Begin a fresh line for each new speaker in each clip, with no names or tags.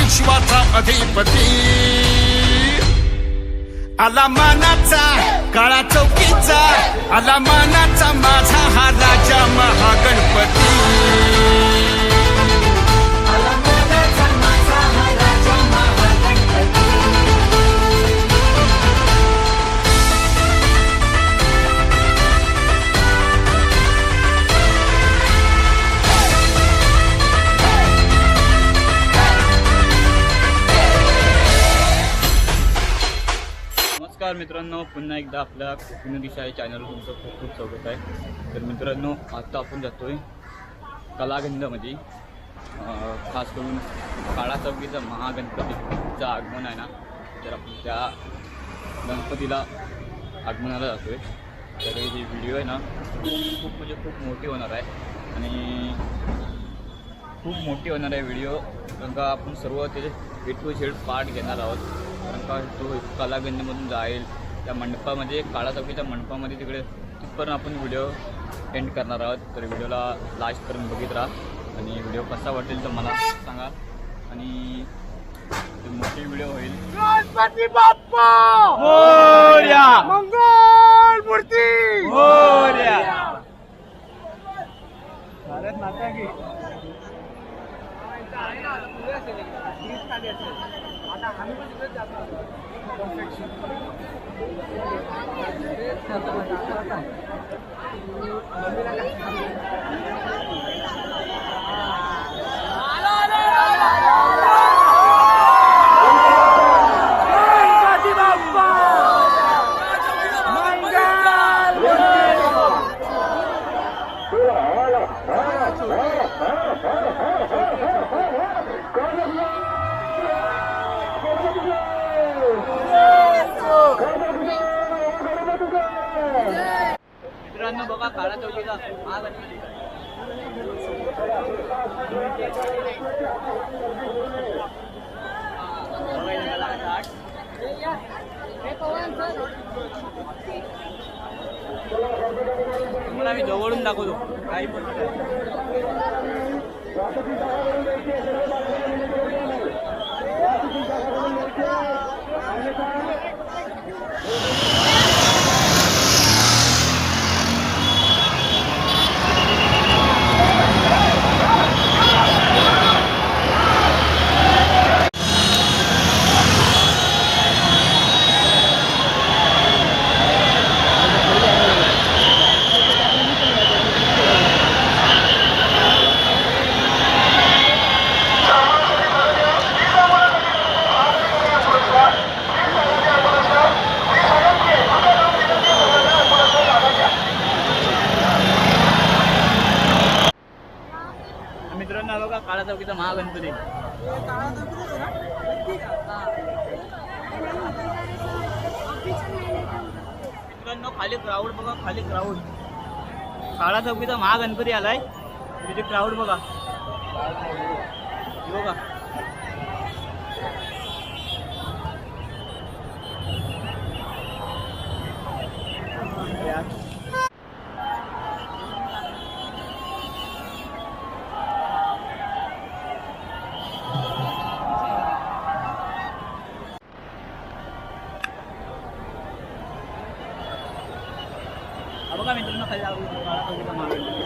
विश्वाचा अधिपती आला मानाचा काळा चौकीचा, आला मानाचा माझा हा राजा महागणपती।
नमस्कार मित्रांनो, पुन्हा एकदा आपल्या कोकणी दिशा या चॅनलवर तुमचं खूप खूप स्वागत आहे। तर मित्रांनो, आता आपण जातोय कलागंधमध्ये, खास करून काळा चौकीचा महागणपतीचं आगमन आहे ना, तर आपण त्या गणपतीला आगमनाला जातोय। तर ही व्हिडिओ आहे ना खूप म्हणजे खूप मोठी होणार आहे आणि खूप मोठी होणार आहे व्हिडिओ, कारण का आपण सर्व त्याचे A to Z पार्ट घेणार आहोत। कारण का तो कलागंधमधून जाईल त्या मंडपामध्ये, काळा चौकीच्या मंडपामध्ये, तिकडे तिथपर्यंत आपण व्हिडिओ एंड करणार आहोत। तर व्हिडिओला लास्ट करून बघित राहा आणि व्हिडिओ कसा वाटेल तर मला सांगा आणि मोठी व्हिडिओ होईल।
गणपती बाप्पा
मोरया,
मंगल मूर्ती
मोरया।
भारत माता की आता आम्ही पण तिकडे जातो। गणपती बाप्पा
मित्रांनो बघा, काळा चौकीचा महागणपती तुम्हाला मी जवळून दाखवतो काही पण। मित्रांनो बघा, काळा चौकीचा महागणपती। मित्रांनो खाली क्राऊड बघा, खाली क्राऊड। काळा चौकीचा महागणपती आलाय, तिथे क्राऊड बघा बघा। बघा मित्रांनो, खाली काळा चौकीचा महागणपती।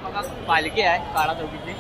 बघा पालखी आहे काळा चौकीची.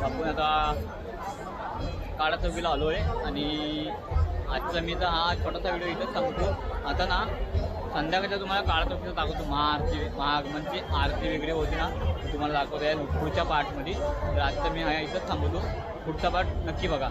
आपण आता काळा चौकीला आलो आहे आणि आजचा मी तर हा छोटासा व्हिडिओ इथंच सांगतो. आता ना संध्याकाळच्या तुम्हाला काळा चौकीचा दाखवतो. महाआगमनची आरती वगैरे होती ना, तुम्हाला दाखवतो आहे पुढच्या पार्टमध्ये. तर आजचा मी हा इथंच थांबवतो. पुढचा पार्ट नक्की बघा.